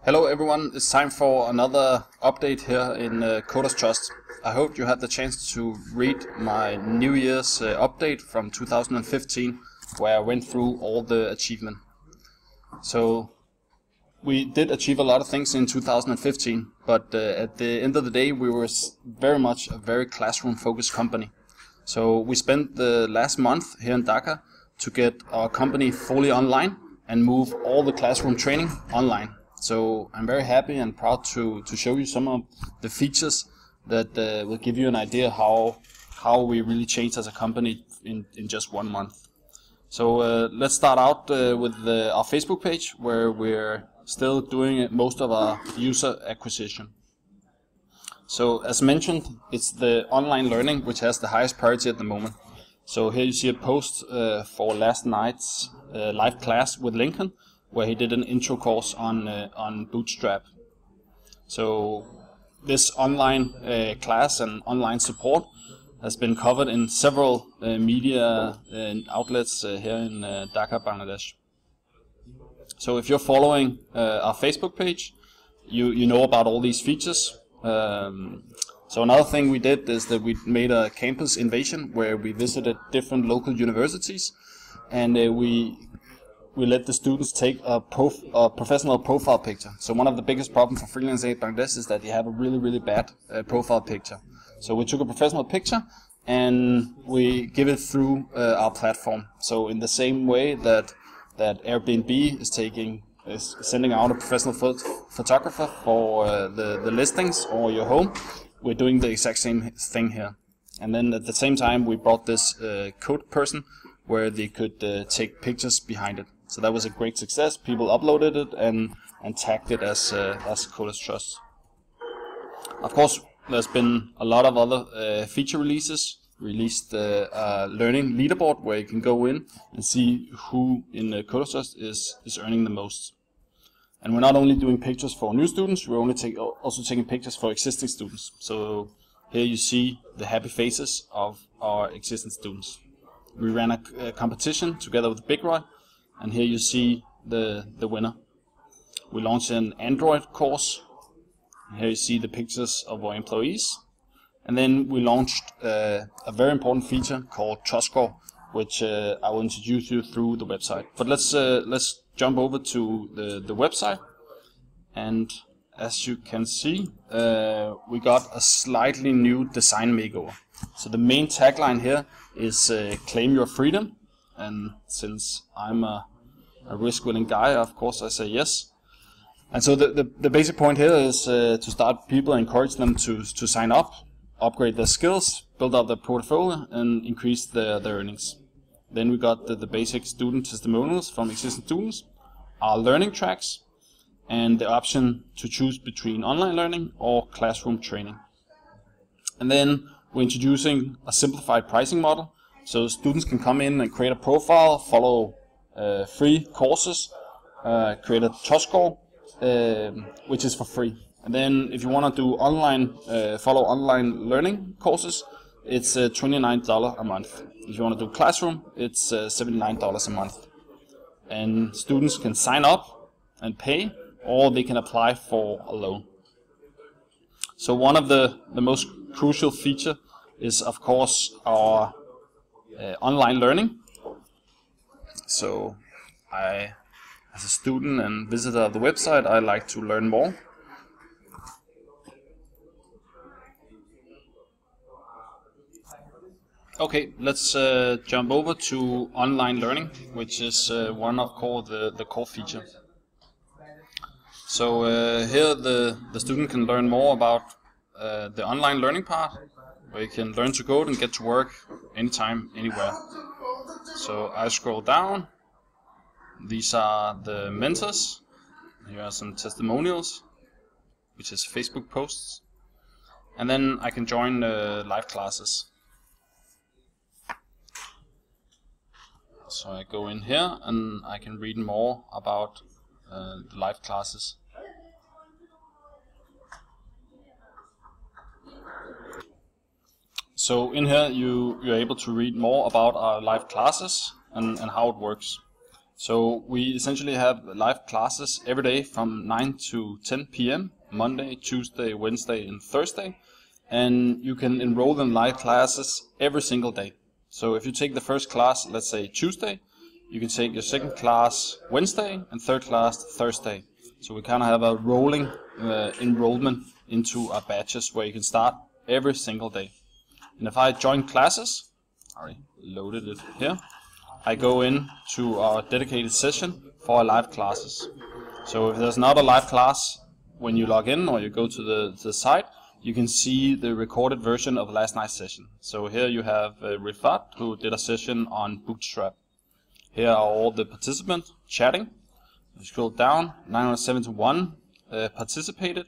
Hello everyone, it's time for another update here in CodersTrust. I hope you had the chance to read my New Year's update from 2015, where I went through all the achievement. So we did achieve a lot of things in 2015, but at the end of the day we were very much a very classroom focused company. So we spent the last month here in Dhaka to get our company fully online and move all the classroom training online. So I'm very happy and proud to show you some of the features that will give you an idea how we really changed as a company in just 1 month. So let's start out with our Facebook page, where we're still doing most of our user acquisition. So as mentioned, it's the online learning which has the highest priority at the moment. So here you see a post for last night's live class with Lincoln, where he did an intro course on Bootstrap. So this online class and online support has been covered in several media outlets here in Dhaka, Bangladesh. So if you're following our Facebook page, you know about all these features. So another thing we did is that we made a campus invasion where we visited different local universities, and we let the students take a professional profile picture. So one of the biggest problems for freelancers in Bangladesh is that you have a really bad profile picture. So we took a professional picture and we give it through our platform. So in the same way that Airbnb is sending out a professional photographer for the listings or your home, we're doing the exact same thing here. And then at the same time we brought this code person where they could take pictures behind it. So that was a great success. People uploaded it and tagged it as CodersTrust. Of course, there's been a lot of other feature releases. Released learning leaderboard, where you can go in and see who in CodersTrust is earning the most. And we're not only doing pictures for new students, we're also taking pictures for existing students. So here you see the happy faces of our existing students. We ran a competition together with Big Roy, and here you see the winner. We launched an Android course. Here you see the pictures of our employees. And then we launched a very important feature called Trust Score, which I will introduce you through the website. But let's jump over to the website. And as you can see, we got a slightly new design makeover. So the main tagline here is claim your freedom, and since I'm a risk-willing guy, of course I say yes. And so the basic point here is to start people, encourage them to sign up, upgrade their skills, build up their portfolio, and increase their earnings. Then we got the basic student testimonials from existing students, our learning tracks, and the option to choose between online learning or classroom training. And then we're introducing a simplified pricing model, so students can come in and create a profile, follow free courses, create a trust score, which is for free. And then if you want to do follow online learning courses, it's $29 a month. If you want to do classroom, it's $79 a month. And students can sign up and pay, or they can apply for a loan. So one of the most crucial feature is, of course, our online learning. So as a student and visitor of the website, I like to learn more. Okay, let's jump over to online learning, which is one of the core feature. So here the student can learn more about the online learning part, where you can learn to code and get to work anytime, anywhere. So I scroll down. These are the mentors. Here are some testimonials, which is Facebook posts. And then I can join live classes. So I go in here and I can read more about the live classes. So in here you're able to read more about our live classes and how it works. So we essentially have live classes every day from 9 to 10 p.m. Monday, Tuesday, Wednesday, and Thursday. And you can enroll in live classes every single day. So if you take the first class, let's say Tuesday, you can take your second class Wednesday and third class Thursday. So we kind of have a rolling enrollment into our batches where you can start every single day. And if I join classes, I already loaded it here, I go in to our dedicated session for our live classes. So if there's not a live class when you log in or you go to the site, you can see the recorded version of last night's session. So here you have Rifat, who did a session on Bootstrap. Here are all the participants chatting. You scroll down, 971 participated,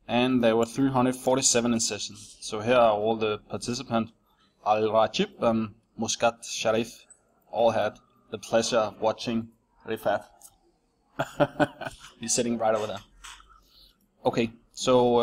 and there were 347 in session. So here are all the participants. Al-Rajib and Muscat Sharif all had the pleasure of watching Rifat. He's sitting right over there. Okay, so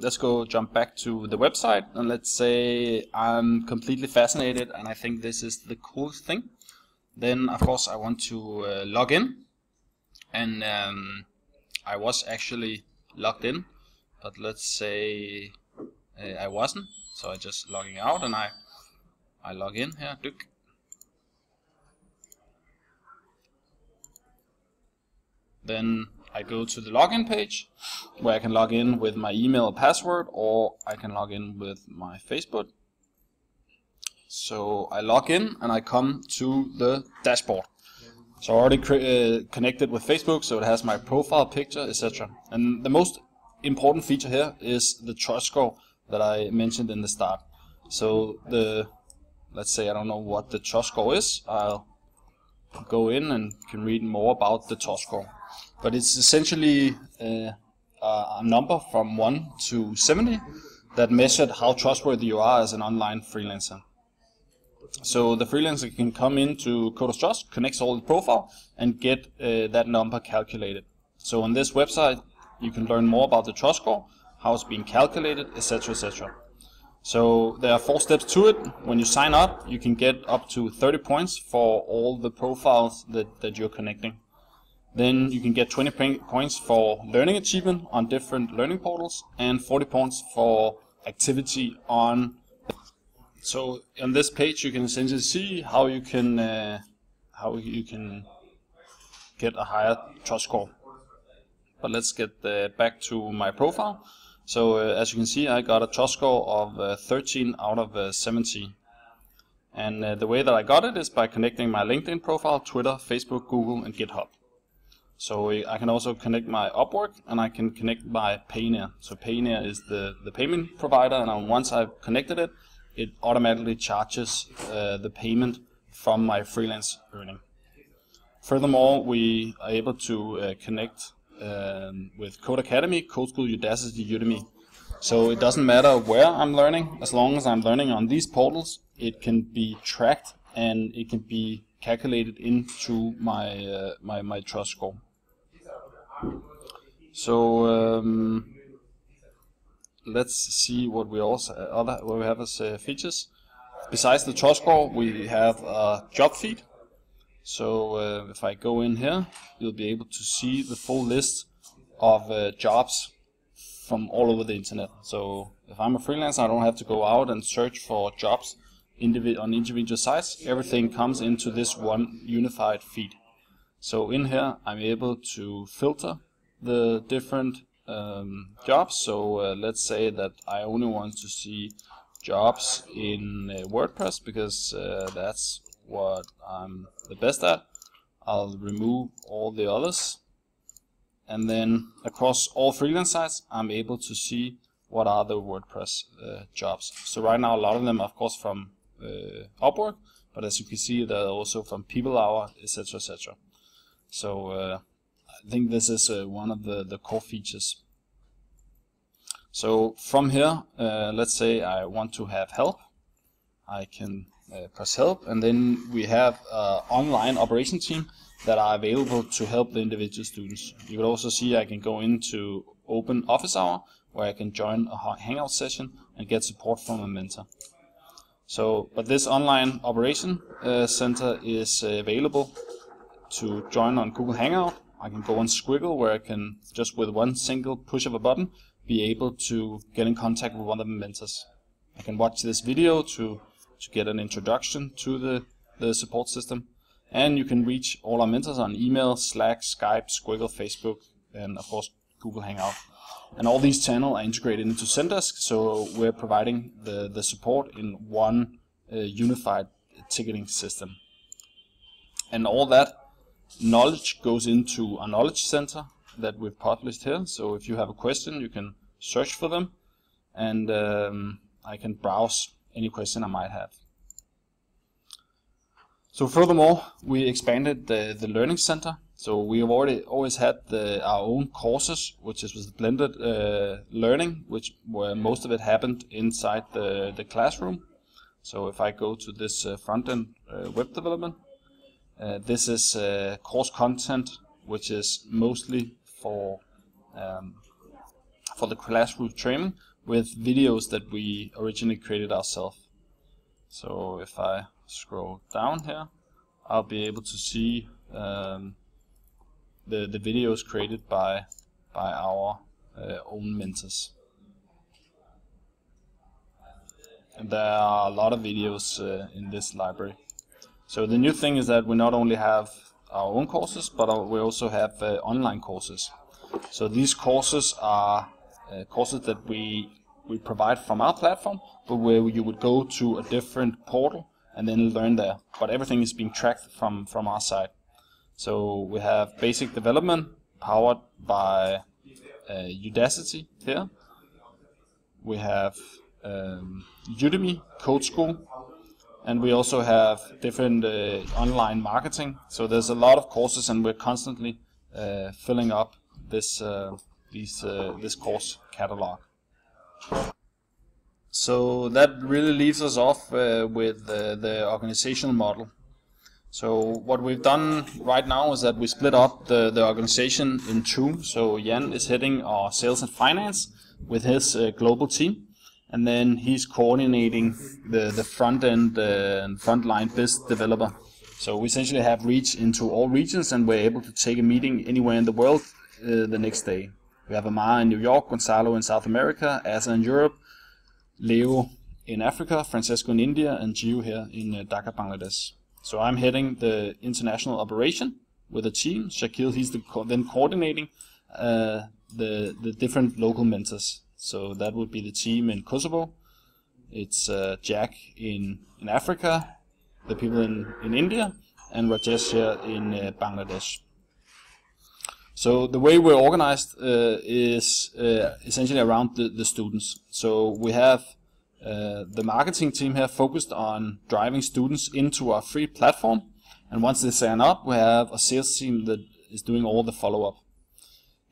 let's go jump back to the website, and let's say I'm completely fascinated and I think this is the coolest thing. Then of course I want to log in, and I was actually logged in, but let's say I wasn't, so I just logging out, and I log in here. Then I go to the login page where I can log in with my email or password, or I can log in with my Facebook. So I log in and I come to the dashboard. So I already connected with Facebook, so it has my profile picture, etc. And the most important feature here is the trust score that I mentioned in the start. So let's say I don't know what the trust score is. I'll go in and can read more about the trust score. But it's essentially a number from 1 to 70 that measured how trustworthy you are as an online freelancer. So the freelancer can come into CodersTrust, connects all the profile, and get that number calculated. So on this website you can learn more about the trust score, how it's being calculated, etc., etc. So there are 4 steps to it. When you sign up, you can get up to 30 points for all the profiles that you're connecting. Then you can get 20 points for learning achievement on different learning portals, and 40 points for activity on. So on this page you can essentially see how you can get a higher trust score. But let's get back to my profile. So as you can see, I got a trust score of 13 out of 70. And the way that I got it is by connecting my LinkedIn profile, Twitter, Facebook, Google, and GitHub. So I can also connect my Upwork, and I can connect my Payoneer. So Payoneer is the payment provider, and once I've connected it, it automatically charges the payment from my freelance earning. Furthermore, we are able to connect with Code Academy, Code School, Udacity, Udemy. So it doesn't matter where I'm learning, as long as I'm learning on these portals, it can be tracked and it can be calculated into my my trust score. So let's see what we also what we have as features. Besides the trust score, we have a job feed. So if I go in here, you'll be able to see the full list of jobs from all over the internet. So if I'm a freelancer, I don't have to go out and search for jobs on individual sites. Everything comes into this one unified feed. So in here, I'm able to filter the different jobs. So let's say that I only want to see jobs in WordPress because that's what I'm the best at. I'll remove all the others, and then across all freelance sites I'm able to see what are the WordPress jobs. So right now a lot of them are of course from Upwork, but as you can see they're also from People Hour, etc., etc. So I think this is one of the core features. So from here, let's say I want to have help, I can press help, and then we have an online operation team that are available to help the individual students. You can also see I can go into open office hour where I can join a hangout session and get support from a mentor. So, but this online operation center is available to join on Google Hangout, I can go on Squiggle, where I can, just with one single push of a button, be able to get in contact with one of the mentors. I can watch this video to get an introduction to the support system. And you can reach all our mentors on email, Slack, Skype, Squiggle, Facebook, and of course Google Hangout. And all these channels are integrated into Zendesk, so we're providing the support in one unified ticketing system. And all that knowledge goes into a knowledge center that we've published here. So if you have a question, you can search for them, and I can browse any question I might have. So furthermore, we expanded the learning center. So we have always had our own courses, which was blended learning, where most of it happened inside the classroom. So if I go to this front-end web development, this is course content, which is mostly for the classroom training, with videos that we originally created ourselves. So if I scroll down here, I'll be able to see the videos created by our own mentors. And there are a lot of videos in this library. So the new thing is that we not only have our own courses, but we also have online courses. So these courses are courses that we provide from our platform, but where you would go to a different portal and then learn there. But everything is being tracked from our side. So we have basic development powered by Udacity here. We have Udemy, Code School, and we also have different online marketing. So there's a lot of courses, and we're constantly filling up this course catalog. So that really leaves us off with the organizational model. So what we've done right now is that we split up the organization in two. So Jan is heading our sales and finance with his global team, and then he's coordinating the front end and frontline biz developer. So we essentially have reach into all regions, and we're able to take a meeting anywhere in the world the next day. We have Amara in New York, Gonzalo in South America, Asa in Europe, Leo in Africa, Francesco in India, and Gio here in Dhaka, Bangladesh. So I'm heading the international operation with a team. Shakil, he's then coordinating the different local mentors. So that would be the team in Kosovo. It's Jack in Africa, the people in India, and Rajesh here in Bangladesh. So the way we're organized is essentially around the students. So we have the marketing team here focused on driving students into our free platform, and once they sign up, we have a sales team that is doing all the follow-up.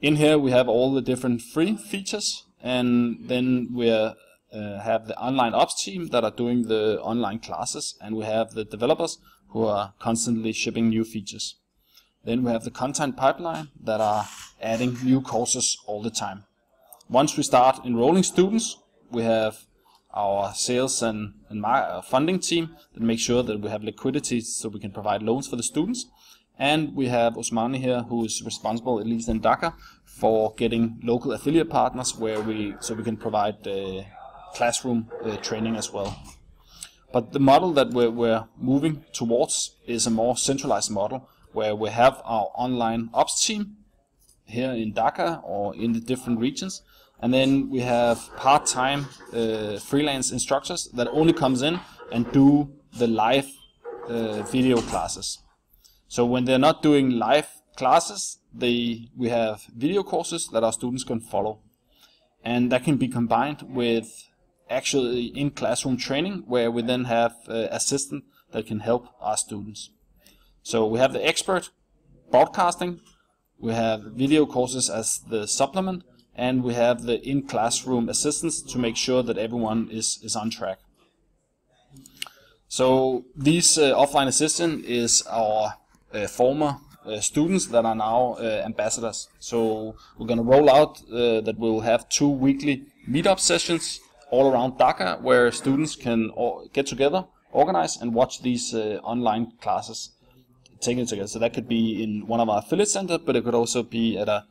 In here we have all the different free features, and then we have the online ops team that are doing the online classes, and we have the developers who are constantly shipping new features. Then we have the content pipeline that are adding new courses all the time. Once we start enrolling students, we have our sales and funding team that make sure that we have liquidity so we can provide loans for the students. And we have Osmani here, who is responsible, at least in Dhaka, for getting local affiliate partners so we can provide classroom training as well. But the model that we're moving towards is a more centralized model, where we have our online ops team here in Dhaka or in the different regions, and then we have part-time freelance instructors that only comes in and do the live video classes. So when they're not doing live classes, we have video courses that our students can follow, and that can be combined with actually in-classroom training, where we then have assistant that can help our students. So we have the expert broadcasting, we have video courses as the supplement, and we have the in-classroom assistants to make sure that everyone is on track. So these offline assistants is our former students that are now ambassadors. So we're going to roll out that we'll have 2 weekly meetup sessions all around Dhaka, where students can get together, organize, and watch these online classes. taking it together. So that could be in one of our affiliate centers, but it could also be at a